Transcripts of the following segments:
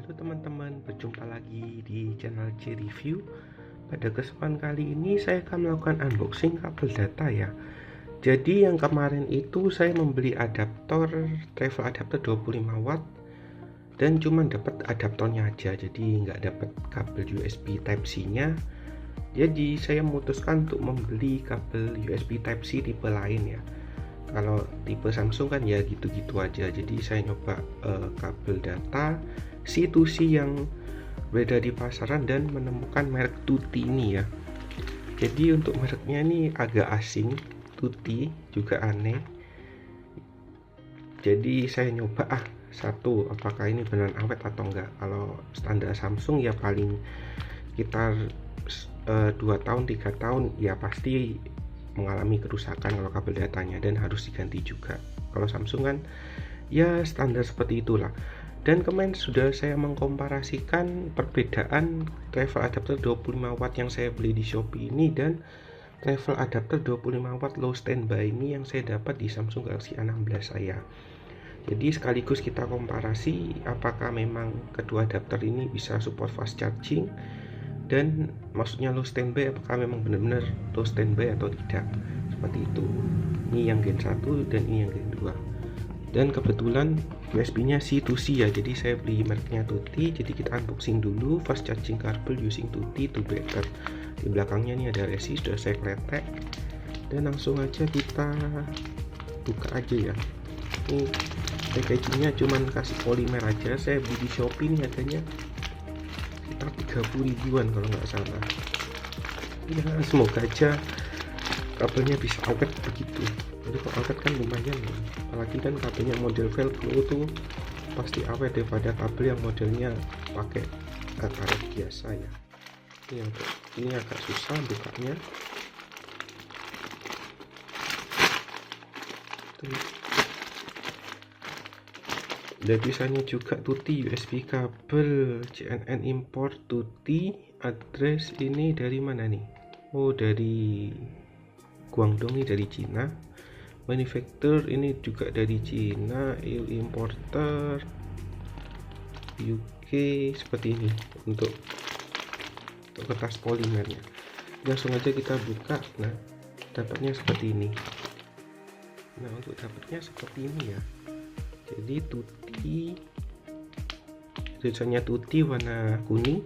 Halo teman-teman, berjumpa lagi di channel C Review. Pada kesempatan kali ini saya akan melakukan unboxing kabel data ya. Jadi yang kemarin itu saya membeli travel adapter 25 watt dan cuma dapat adaptornya aja, jadi nggak dapat kabel USB Type C nya. Jadi saya memutuskan untuk membeli kabel USB Type C tipe lain ya. Kalau tipe Samsung kan ya gitu-gitu aja. Jadi saya nyoba kabel data C2C yang beda di pasaran dan menemukan merek Tutti ini ya. Jadi untuk mereknya ini agak asing, Tutti juga aneh. Jadi saya nyoba satu, apakah ini beneran awet atau enggak. Kalau standar Samsung ya paling sekitar 2 tahun 3 tahun ya pasti mengalami kerusakan kalau kabel datanya dan harus diganti juga. Kalau Samsung kan ya standar seperti itulah. Dan kemarin sudah saya mengkomparasikan perbedaan travel adapter 25 watt yang saya beli di Shopee ini dan travel adapter 25 watt low standby ini yang saya dapat di Samsung Galaxy A16 saya. Jadi sekaligus kita komparasi apakah memang kedua adapter ini bisa support fast charging, dan maksudnya low standby apakah memang benar-benar low standby atau tidak, seperti itu. Ini yang gen 1 dan ini yang gen 2, dan kebetulan USB nya C2C ya, jadi saya beli mereknya Tutti. Jadi kita unboxing dulu fast charging cable using Tutti to better. Di belakangnya ini ada resi, sudah saya kletek, dan langsung aja kita buka aja ya. Ini packagingnya cuman kasih polimer aja, saya beli di Shopee ini harganya 30 ribuan kalau nggak salah ya. Semoga aja kabelnya bisa awet begitu. Jadi kalau awet kan lumayan ya, apalagi kan kabelnya model velcro tuh pasti awet daripada kabel yang modelnya pakai karet biasa ya. Ini agak susah bukanya. Ada tulisannya juga Tutti USB kabel CNN import Tutti. Address ini dari mana nih? Oh, dari Guangdong nih, dari Cina. Manufacturer ini juga dari Cina. Importer UK, seperti ini untuk kertas polimernya. Langsung aja kita buka. Nah, dapatnya seperti ini. Nah, untuk dapatnya seperti ini ya. Jadi Tutti, tulisannya Tutti warna kuning,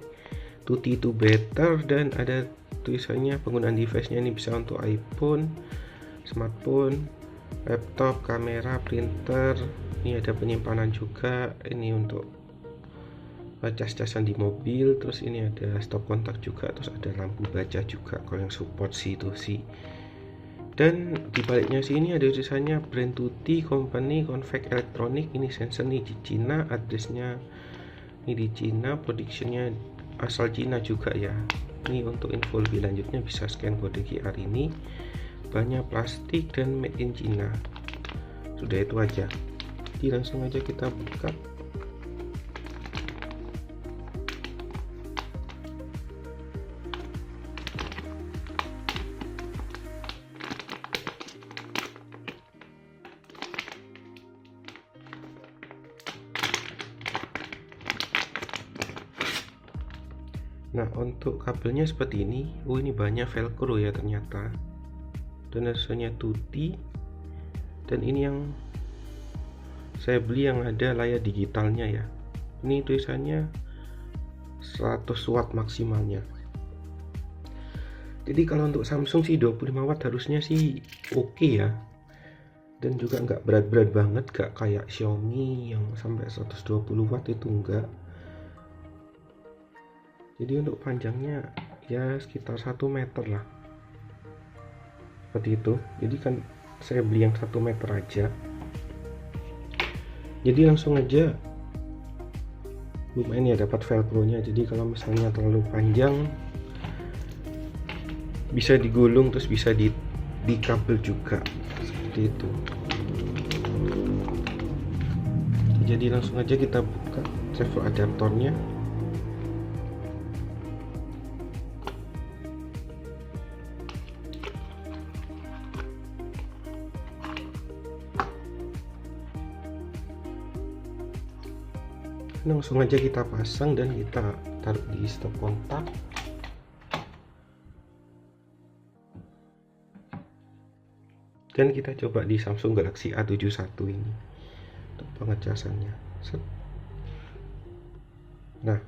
Tutti to better, dan ada tulisannya penggunaan device-nya ini bisa untuk iPhone, smartphone, laptop, kamera, printer. Ini ada penyimpanan juga, ini untuk cas-casan di mobil. Terus ini ada stop kontak juga, terus ada lampu baca juga kalau yang support C2C. Dan di baliknya sini ada tulisannya brand Tutti, company Convex Electronic. Ini sensor nih di Cina, addressnya ini di Cina, productionnya asal Cina juga ya. Ini untuk info lebih lanjutnya bisa scan kode QR ini. Banyak plastik dan made in China. Sudah itu aja. Jadi langsung aja kita buka. Nah, untuk kabelnya seperti ini. Oh, ini banyak velcro ya ternyata. Dan hasilnya Tutti. Dan ini yang saya beli yang ada layar digitalnya ya. Ini tulisannya 100 watt maksimalnya. Jadi kalau untuk Samsung sih 25 watt harusnya sih oke ya. Dan juga nggak berat-berat banget, nggak kayak Xiaomi yang sampai 120 watt itu enggak. Jadi untuk panjangnya ya sekitar 1 meter lah, seperti itu. Jadi kan saya beli yang 1 meter aja. Jadi langsung aja lumayan ya dapat velcro nya. Jadi kalau misalnya terlalu panjang bisa digulung, terus bisa di kabel juga, seperti itu. Jadi langsung aja kita buka travel adaptornya. langsung aja kita pasang dan kita taruh di stop kontak. Dan kita coba di Samsung Galaxy A71 ini untuk pengecasannya. Nah,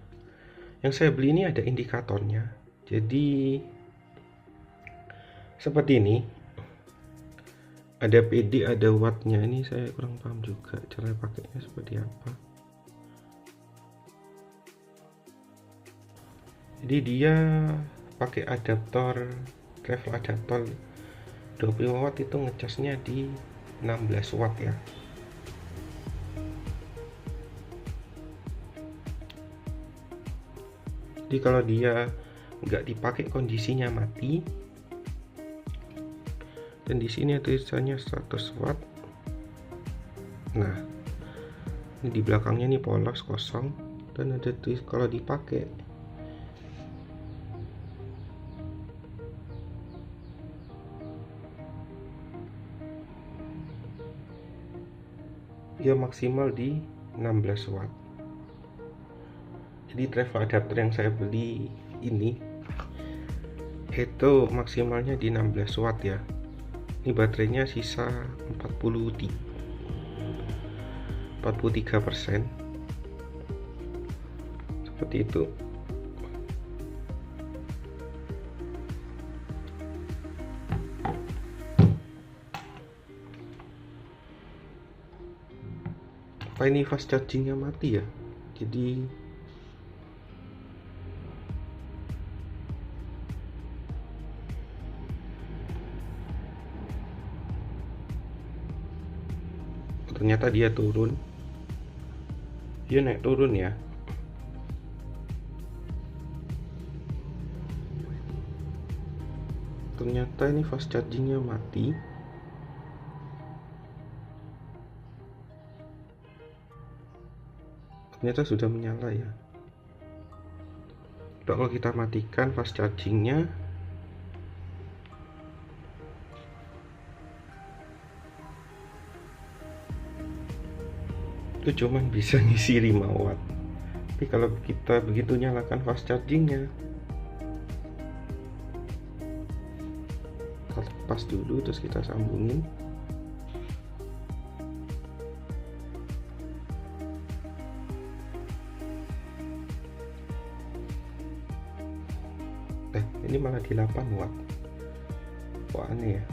yang saya beli ini ada indikatornya. Jadi seperti ini. Ada PD, ada wattnya. Ini saya kurang paham juga cara pakainya seperti apa. Jadi dia pakai adaptor travel adaptor 25 watt, itu ngecasnya di 16 watt ya. Jadi kalau dia nggak dipakai kondisinya mati. Dan di sini tulisannya 100 watt. Nah, ini di belakangnya nih polos kosong, dan ada tulis kalau dipakai. Dia maksimal di 16 watt. Jadi travel adapter yang saya beli ini itu maksimalnya di 16 watt ya. Ini baterainya sisa 43%. Seperti itu. Apa ini fast chargingnya mati ya? Jadi ternyata dia turun, dia naik turun ya. Ternyata ini fast chargingnya mati. Ternyata sudah menyala ya. Kalau kita matikan fast chargingnya, itu cuman bisa ngisi 5 watt. Tapi kalau kita begitu nyalakan fast chargingnya, kita lepas dulu terus kita sambungin. Ini malah di 8 watt. Wah, aneh ya.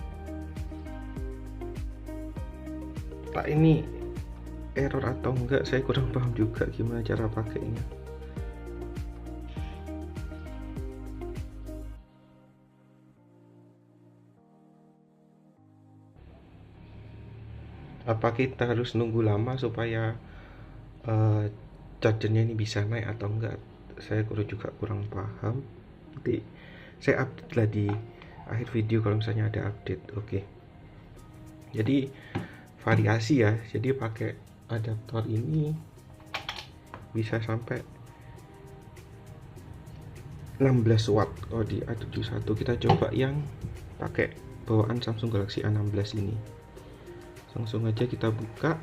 Tak ini error atau enggak, saya kurang paham juga gimana cara pakainya. Apa kita harus nunggu lama supaya chargernya ini bisa naik atau enggak? Saya juga kurang paham. Nanti saya update lah di akhir video kalau misalnya ada update. Oke. Jadi variasi ya. Jadi pakai adaptor ini bisa sampai 16 watt. Oh, di A71 kita coba yang pakai bawaan Samsung Galaxy A16 ini. Langsung aja kita buka.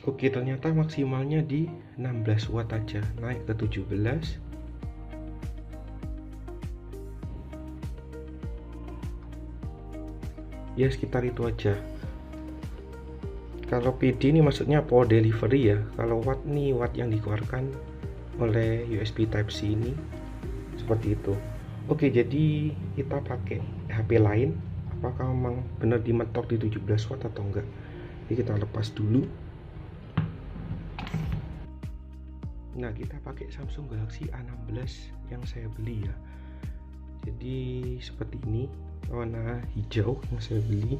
Oke, ternyata maksimalnya di 16 watt aja, naik ke 17. Ya sekitar itu aja. Kalau PD ini maksudnya power delivery ya. Kalau watt nih watt yang dikeluarkan oleh USB Type C ini seperti itu. Oke, jadi kita pakai HP lain. Apakah memang benar dimentok di 17 watt atau enggak? Jadi kita lepas dulu. Nah, kita pakai Samsung Galaxy A16 yang saya beli ya. Jadi seperti ini, warna hijau yang saya beli.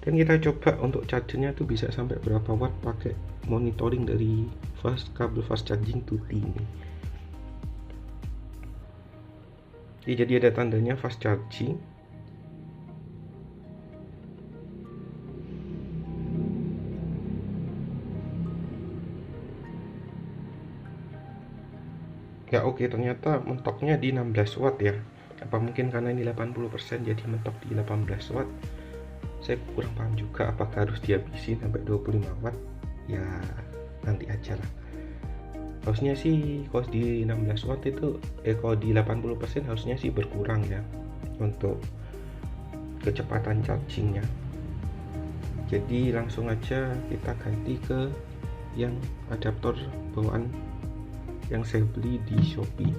Dan kita coba untuk chargernya tuh bisa sampai berapa watt pakai monitoring dari kabel fast charging Tuti ini. Jadi ada tandanya fast charging. Ya oke, ternyata mentoknya di 16 watt ya. Apa mungkin karena ini 80% jadi mentok di 18 watt. Saya kurang paham juga apakah harus dihabisin sampai 25 watt. Ya nanti aja lah. Harusnya sih kalau di 16 watt itu kalau di 80% harusnya sih berkurang ya untuk kecepatan chargingnya. Jadi langsung aja kita ganti ke yang adaptor bawaan yang saya beli di Shopee,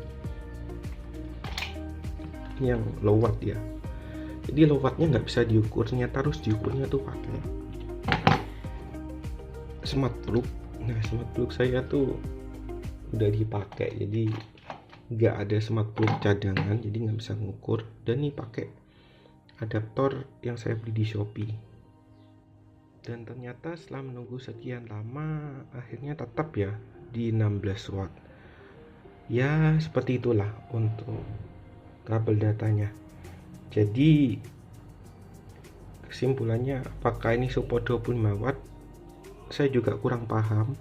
ini yang low watt ya. Jadi low wattnya nggak bisa diukur, ternyata harus diukurnya tuh pakai smart plug. Nah smart plug saya tuh udah dipakai, jadi nggak ada smart plug cadangan, jadi nggak bisa ngukur. Dan ini pakai adaptor yang saya beli di Shopee. Dan ternyata setelah menunggu sekian lama, akhirnya tetap ya di 16 watt. Ya seperti itulah untuk kabel datanya. Jadi kesimpulannya, apakah ini support 25 watt? Saya juga kurang paham.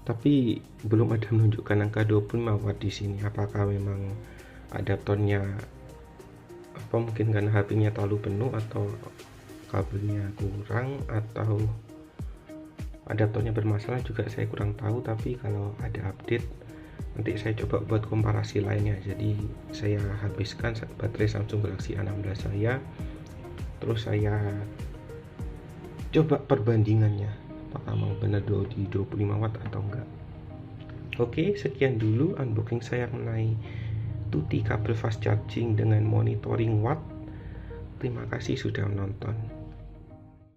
Tapi belum ada menunjukkan angka 25 watt di sini. Apakah memang adaptornya mungkin karena HP-nya terlalu penuh, atau kabelnya kurang, atau adaptornya bermasalah, juga saya kurang tahu. Tapi kalau ada update nanti saya coba buat komparasi lainnya. Jadi saya habiskan baterai Samsung Galaxy A16 saya, terus saya coba perbandingannya apakah mau benar di 25 watt atau enggak. Oke, sekian dulu unboxing saya mengenai Tuti kabel fast charging dengan monitoring watt. Terima kasih sudah menonton.